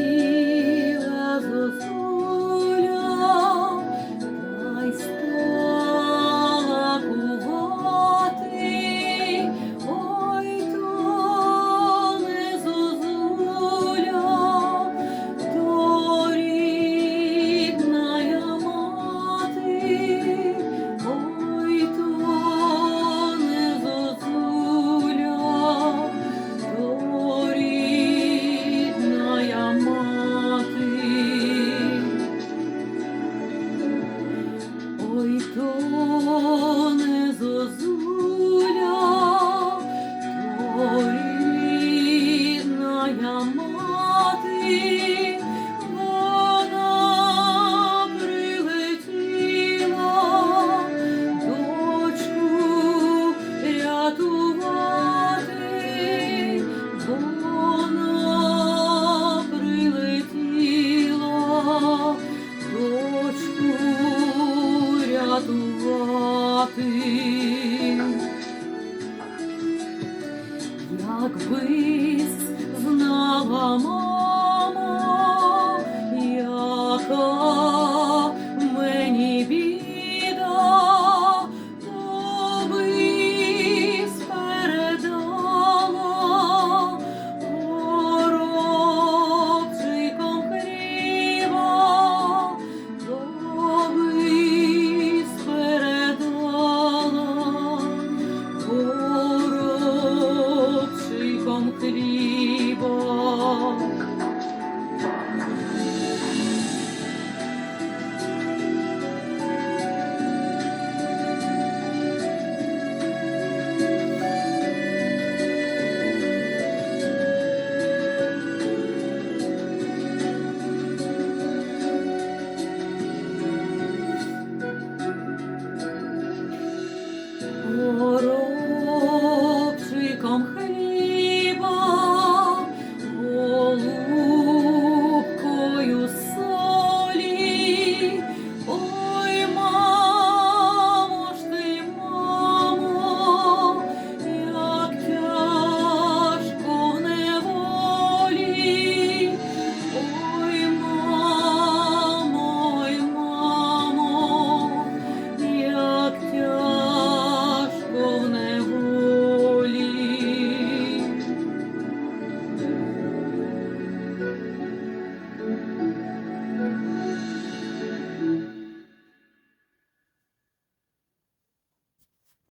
Летіла зозуля, та й стала кувати. Ой, то не зозуля, то рідная мати. Ой, то не зозуля, то рідная мати. Ой, то не зозуля, то рідная мати. Вона прилетіла дочку рятувати. Вона прилетіла дочку рятувати. Якби знала мати,